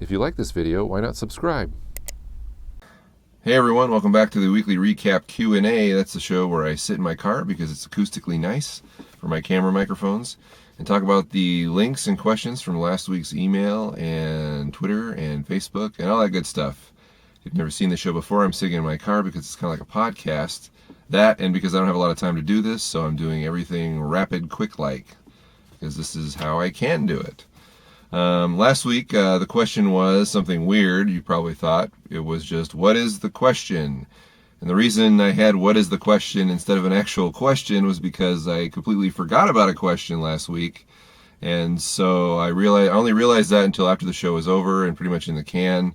If you like this video, why not subscribe? Hey everyone, welcome back to the weekly recap Q&A. That's the show where I sit in my car because it's acoustically nice for my camera microphones and talk about the links and questions from last week's email and Twitter and Facebook and all that good stuff. If you've never seen the show before, I'm sitting in my car because it's kind of like a podcast. That and because I don't have a lot of time to do this, so I'm doing everything rapid, quick-like because this is how I can do it. Last week, the question was something weird. You probably thought it was just, what is the question? And the reason I had what is the question instead of an actual question was because I completely forgot about a question last week. And so I only realized that until after the show was over and pretty much in the can.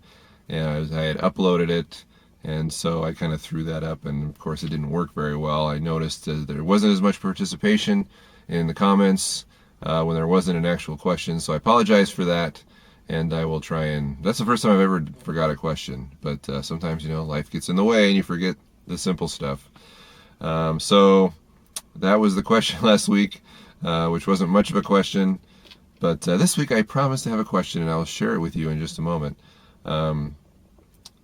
And I had uploaded it. And so I kind of threw that up. And of course, it didn't work very well. I noticed there wasn't as much participation in the comments when there wasn't an actual question, so I apologize for that, and I will try and, that's the first time I've ever forgot a question, but sometimes, life gets in the way and you forget the simple stuff. So that was the question last week, which wasn't much of a question, but this week I promised to have a question, and I'll share it with you in just a moment. The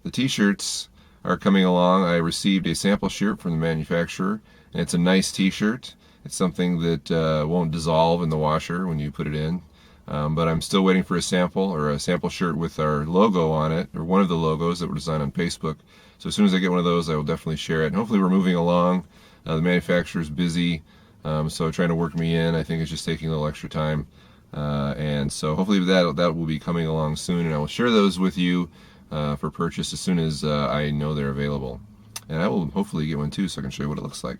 t-shirts are coming along. I received a sample shirt from the manufacturer, and it's a nice t-shirt. It's something that won't dissolve in the washer when you put it in, but I'm still waiting for a sample shirt with our logo on it, or one of the logos that were designed on Facebook. So as soon as I get one of those, I will definitely share it. And hopefully we're moving along. The manufacturer's busy, so trying to work me in. I think it's just taking a little extra time, and so hopefully that will be coming along soon, and I will share those with you for purchase as soon as I know they're available. And I will hopefully get one too, so I can show you what it looks like.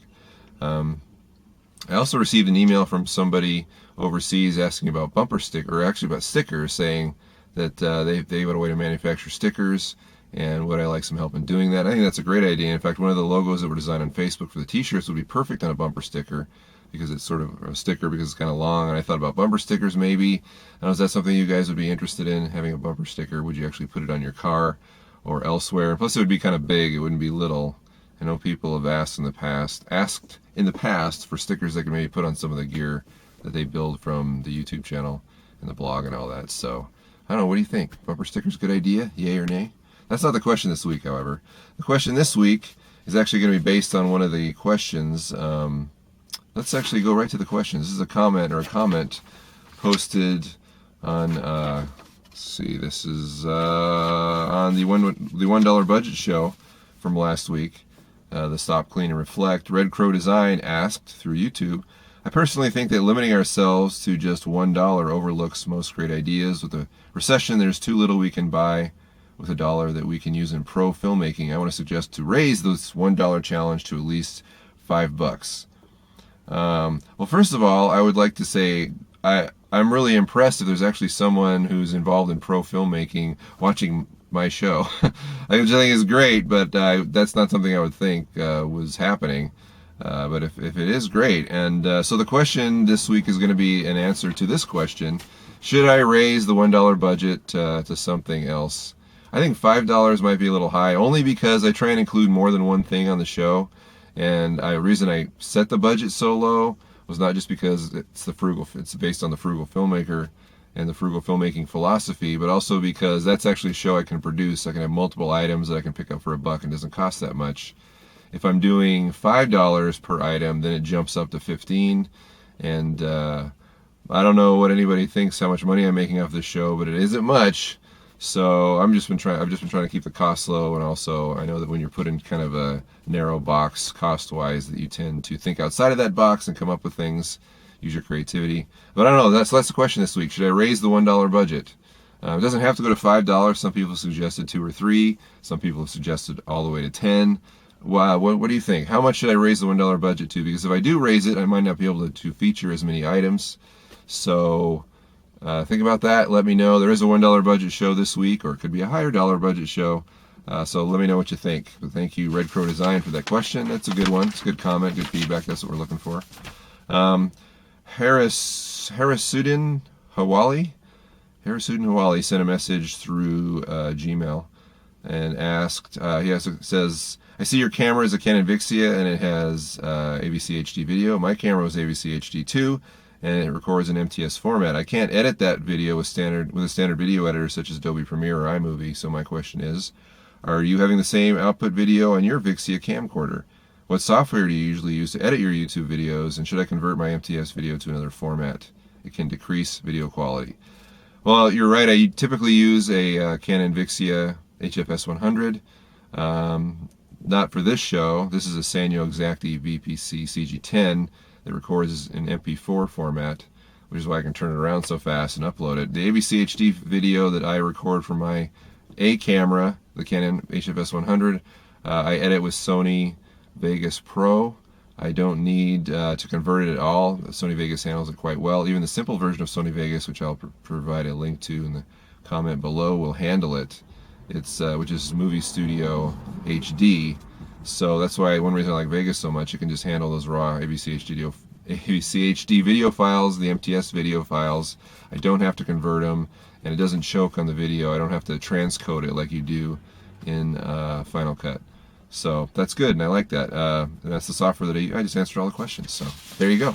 I also received an email from somebody overseas asking about bumper sticker, or actually about stickers, saying that they got a way to manufacture stickers and would I like some help in doing that. I think that's a great idea. In fact, one of the logos that were designed on Facebook for the t-shirts would be perfect on a bumper sticker because it's sort of a sticker because it's kind of long, and I thought about bumper stickers maybe. I don't know, is that something you guys would be interested in, having a bumper sticker? Would you actually put it on your car or elsewhere? Plus it would be kind of big, it wouldn't be little. I know people have asked in the past for stickers they can maybe put on some of the gear that they build from the YouTube channel and the blog and all that. So I don't know, what do you think? Bumper stickers, good idea? Yay or nay? That's not the question this week, however. The question this week is actually going to be based on one of the questions. Let's actually go right to the questions. This is a comment posted on let's see, this is on the $1 budget show from last week. The Stop, Clean, and Reflect. Red Crow Design asked through YouTube, I personally think that limiting ourselves to just $1 overlooks most great ideas. With a recession, there's too little we can buy with $1 that we can use in pro filmmaking. I want to suggest to raise this $1 challenge to at least $5. Well, first of all, I would like to say I'm really impressed if there's actually someone who's involved in pro filmmaking watching my show, which I think is great, but that's not something I would think was happening. But if it is, great. And so the question this week is going to be an answer to this question: should I raise the $1 budget to something else? I think $5 might be a little high, only because I try and include more than one thing on the show. And the reason I set the budget so low was not just because it's based on the frugal filmmaker and the frugal filmmaking philosophy, but also because that's actually a show I can produce. I can have multiple items that I can pick up for $1 and it doesn't cost that much. If I'm doing $5 per item, then it jumps up to $15, and I don't know what anybody thinks how much money I'm making off this show, but it isn't much. So I've just been trying to keep the costs low, and also I know that when you're put in kind of a narrow box cost-wise, that you tend to think outside of that box and come up with things. Use your creativity. But I don't know, that's the question this week. Should I raise the $1 budget? It doesn't have to go to $5. Some people suggested $2 or $3. Some people have suggested all the way to $10. Wow, what do you think? How much should I raise the $1 budget to? Because if I do raise it, I might not be able to feature as many items. So think about that. Let me know. There is a $1 budget show this week, or it could be a higher dollar budget show. So let me know what you think. But thank you, Red Crow Design, for that question. That's a good one. It's a good comment, good feedback. That's what we're looking for. Harrisudin Hawali sent a message through Gmail and asked, says, I see your camera is a Canon Vixia and it has AVC HD video. My camera was AVC HD 2 and it records in MTS format. I can't edit that video with a standard video editor such as Adobe Premiere or iMovie. So my question is, are you having the same output video on your Vixia camcorder? What software do you usually use to edit your YouTube videos, and should I convert my MTS video to another format? It can decrease video quality. Well, you're right. I typically use a Canon Vixia HFS 100. Not for this show. This is a Sanyo Exacti VPC CG10 that records in MP4 format, which is why I can turn it around so fast and upload it. The AVC HD video that I record from my A camera, the Canon HFS 100, I edit with Sony Vegas Pro. I don't need to convert it at all. Sony Vegas handles it quite well. Even the simple version of Sony Vegas, which I'll provide a link to in the comment below, will handle it. It's which is Movie Studio HD. So that's why one reason I like Vegas so much. It can just handle those raw AVC HD video files, the MTS video files. I don't have to convert them, and it doesn't choke on the video. I don't have to transcode it like you do in Final Cut. So that's good, and I like that. And that's the software that I just answered all the questions. So there you go.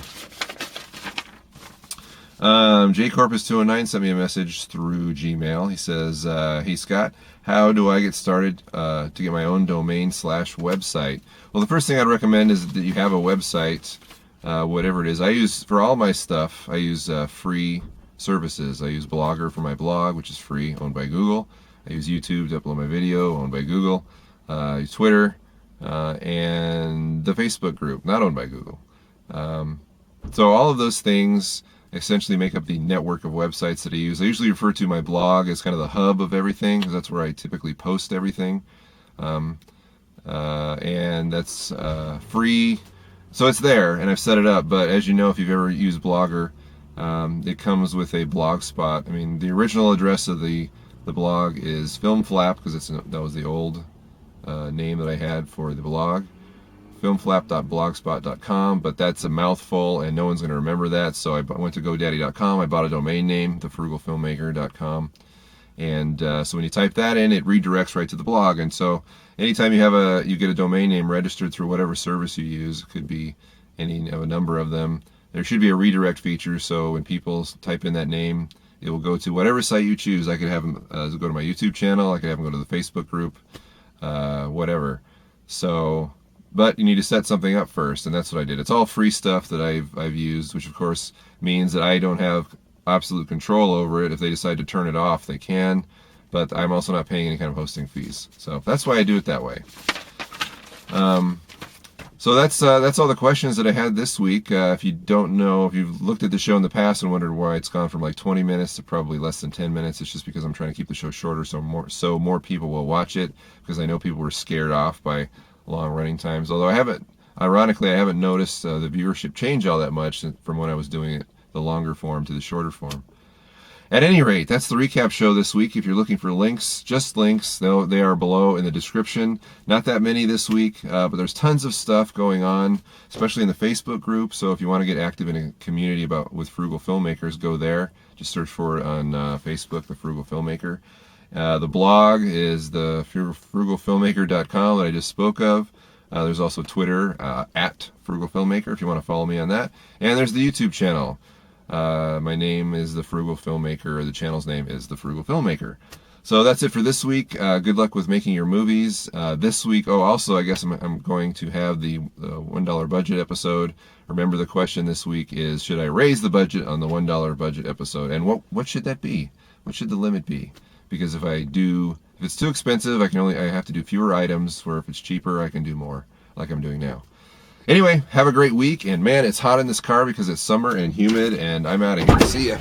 JCorpus209 sent me a message through Gmail. He says, hey Scott, how do I get started to get my own domain/website? Well, the first thing I'd recommend is that you have a website, whatever it is. I use, for all my stuff, I use free services. I use Blogger for my blog, which is free, owned by Google. I use YouTube to upload my video, owned by Google. I use Twitter, and the Facebook group, not owned by Google. So all of those things essentially make up the network of websites that I use. I usually refer to my blog as kind of the hub of everything, because that's where I typically post everything. And that's free, so it's there, and I've set it up. But as you know, if you've ever used Blogger, it comes with a blog spot. I mean, the original address of the blog is FilmFlap, because that was the old name that I had for the blog, filmflap.blogspot.com, but that's a mouthful and no one's going to remember that. So I went to GoDaddy.com, I bought a domain name, thefrugalfilmmaker.com, and so when you type that in, it redirects right to the blog. And so anytime you get a domain name registered through whatever service you use, it could be any of a number of them, there should be a redirect feature, so when people type in that name, it will go to whatever site you choose. I could have them go to my YouTube channel, I could have them go to the Facebook group, whatever. So, but you need to set something up first, and that's what I did. It's all free stuff that I've used, which of course means that I don't have absolute control over it. If they decide to turn it off, they can, but I'm also not paying any kind of hosting fees. So that's why I do it that way. So that's all the questions that I had this week. If you don't know, if you've looked at the show in the past and wondered why it's gone from like 20 minutes to probably less than 10 minutes, it's just because I'm trying to keep the show shorter so more people will watch it, because I know people were scared off by long running times. Although ironically, I haven't noticed the viewership change all that much from when I was doing it the longer form to the shorter form. At any rate, that's the recap show this week. If you're looking for links, just links, they are below in the description. Not that many this week, but there's tons of stuff going on, especially in the Facebook group. So if you want to get active in a community with frugal filmmakers, go there. Just search for it on Facebook, The Frugal Filmmaker. The blog is the frugalfilmmaker.com that I just spoke of. There's also Twitter, at Frugal Filmmaker, if you want to follow me on that. And there's the YouTube channel. My name is The Frugal Filmmaker, or the channel's name is The Frugal Filmmaker. So that's it for this week. Good luck with making your movies. This week, also, I guess I'm going to have the $1 budget episode. Remember, the question this week is, should I raise the budget on the $1 budget episode? And what should that be? What should the limit be? Because if it's too expensive, I have to do fewer items, where if it's cheaper, I can do more, like I'm doing now. Anyway, have a great week, and man, it's hot in this car because it's summer and humid, and I'm out of here. See ya.